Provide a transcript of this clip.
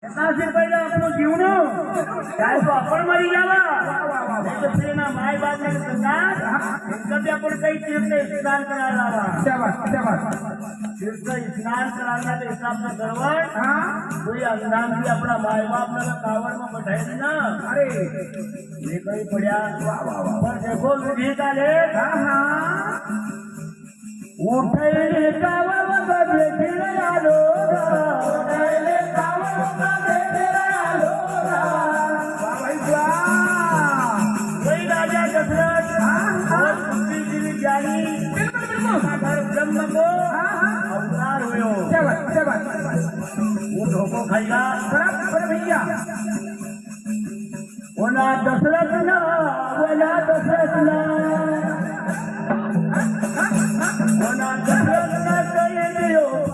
से पहले अपनो जीवनो चाहे तो अपन मरी जावा नहीं तो फिर ना माय बाप ने संगात कभी अपन कई तीर्थ स्नान करा लावा तीर्थ स्नान कराना के हिसाब से गड़बड़ कोई अंजाम भी अपना माय बाप ने कावड़ में बैठाए ना अरे ये कहीं पड़ा पर देखो विधि का ले उठे कावड़ का देखे आलो वही राजा दशरथ और बुद्धिजीवी ज्ञानी ब्रह्म को अवतार हुए वो धोखो खाएगा भैया वो ना दशरथ ना वो ना दशरथ ना वो ना दशरथ ना कहीं